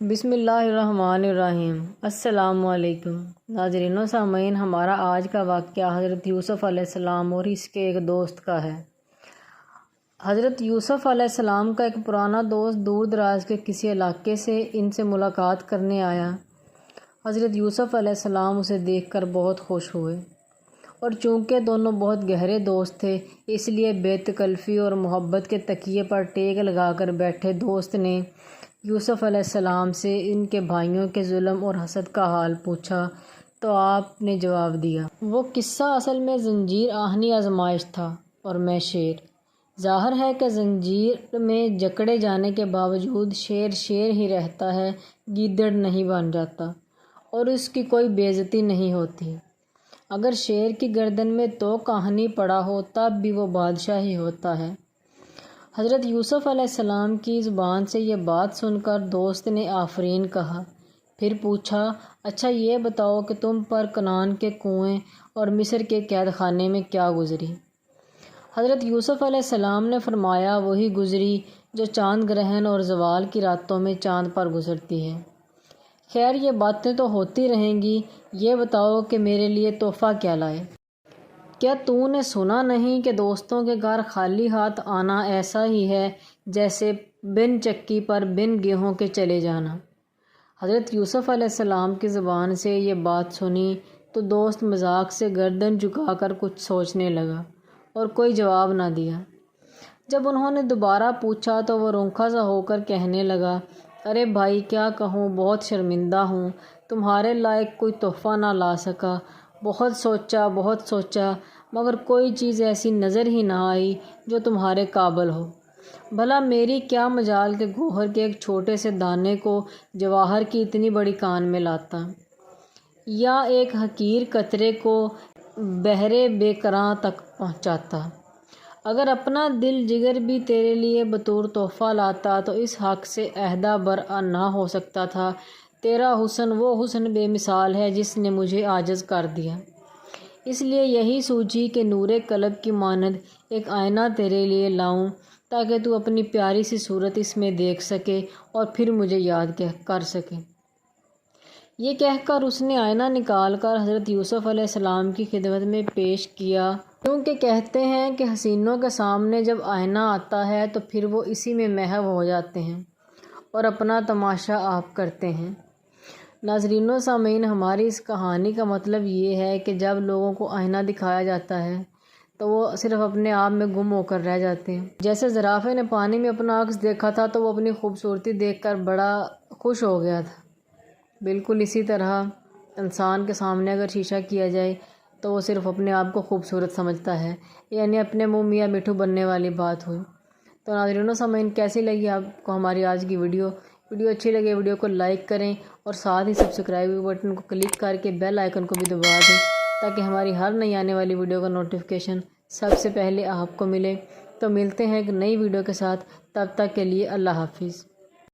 بسم اللہ الرحمن الرحیم۔ السلام علیکم ناظرین و سامعین، ہمارا آج کا واقعہ حضرت یوسف علیہ السلام اور اس کے ایک دوست کا ہے۔ حضرت یوسف علیہ السلام کا ایک پرانا دوست دور دراز کے کسی علاقے سے ان سے ملاقات کرنے آیا۔ حضرت یوسف علیہ السلام اسے دیکھ کر بہت خوش ہوئے، اور چونکہ دونوں بہت گہرے دوست تھے، اس لیے بے تکلفی اور محبت کے تکیے پر ٹیک لگا کر بیٹھے دوست نے یوسف علیہ السلام سے ان کے بھائیوں کے ظلم اور حسد کا حال پوچھا تو آپ نے جواب دیا۔ وہ قصہ اصل میں زنجیر آہنی آزمائش تھا اور میں شیر۔ ظاہر ہے کہ زنجیر میں جکڑے جانے کے باوجود شیر شیر ہی رہتا ہے، گیدڑ نہیں بن جاتا اور اس کی کوئی بے عزتی نہیں ہوتی۔ اگر شیر کی گردن میں تو کہانی پڑا ہو تب بھی وہ بادشاہ ہی ہوتا ہے۔ حضرت یوسف علیہ السلام کی زبان سے یہ بات سن کر دوست نے آفرین کہا، پھر پوچھا، اچھا یہ بتاؤ کہ تم پر کنعان کے کنویں اور مصر کے قید خانے میں کیا گزری؟ حضرت یوسف علیہ السلام نے فرمایا، وہی گزری جو چاند گرہن اور زوال کی راتوں میں چاند پر گزرتی ہے۔ خیر یہ باتیں تو ہوتی رہیں گی، یہ بتاؤ کہ میرے لیے تحفہ کیا لائے؟ کیا تو نے سنا نہیں کہ دوستوں کے گھر خالی ہاتھ آنا ایسا ہی ہے جیسے بن چکی پر بن گیہوں کے چلے جانا؟ حضرت یوسف علیہ السلام کی زبان سے یہ بات سنی تو دوست مذاق سے گردن جھکا کر کچھ سوچنے لگا اور کوئی جواب نہ دیا۔ جب انہوں نے دوبارہ پوچھا تو وہ رونکھا سا ہو کر کہنے لگا، ارے بھائی کیا کہوں، بہت شرمندہ ہوں، تمہارے لائق کوئی تحفہ نہ لا سکا۔ بہت سوچا مگر کوئی چیز ایسی نظر ہی نہ آئی جو تمہارے قابل ہو۔ بھلا میری کیا مجال کہ گوہر کے ایک چھوٹے سے دانے کو جواہر کی اتنی بڑی کان میں لاتا، یا ایک حقیر قطرے کو بحر بے کراں تک پہنچاتا۔ اگر اپنا دل جگر بھی تیرے لیے بطور تحفہ لاتا تو اس حق سے عہدہ برآ نہ ہو سکتا تھا۔ تیرا حسن وہ حسن بے مثال ہے جس نے مجھے عاجز کر دیا۔ اس لیے یہی سوچی کہ نور قلب کی مانند ایک آئینہ تیرے لیے لاؤں تاکہ تو اپنی پیاری سی صورت اس میں دیکھ سکے اور پھر مجھے یاد کر سکے۔ یہ کہہ کر اس نے آئینہ نکال کر حضرت یوسف علیہ السلام کی خدمت میں پیش کیا، کیونکہ کہتے ہیں کہ حسینوں کے سامنے جب آئینہ آتا ہے تو پھر وہ اسی میں محو ہو جاتے ہیں اور اپنا تماشا آپ کرتے ہیں۔ ناظرین و سامعین، ہماری اس کہانی کا مطلب یہ ہے کہ جب لوگوں کو آئینہ دکھایا جاتا ہے تو وہ صرف اپنے آپ میں گم ہو کر رہ جاتے ہیں۔ جیسے زرافے نے پانی میں اپنا عکس دیکھا تھا تو وہ اپنی خوبصورتی دیکھ کر بڑا خوش ہو گیا تھا، بالکل اسی طرح انسان کے سامنے اگر شیشہ کیا جائے تو وہ صرف اپنے آپ کو خوبصورت سمجھتا ہے، یعنی اپنے منہ میاں مٹھو بننے والی بات ہوئی۔ تو ناظرین و سامعین، کیسی لگی آپ کو ہماری آج کی ویڈیو اچھی لگے ویڈیو کو لائک کریں اور ساتھ ہی سبسکرائب بٹن کو کلک کر کے بیل آئیکن کو بھی دبا دیں تاکہ ہماری ہر نئی آنے والی ویڈیو کا نوٹیفیکیشن سب سے پہلے آپ کو ملے۔ تو ملتے ہیں ایک نئی ویڈیو کے ساتھ، تب تک کے لیے اللہ حافظ۔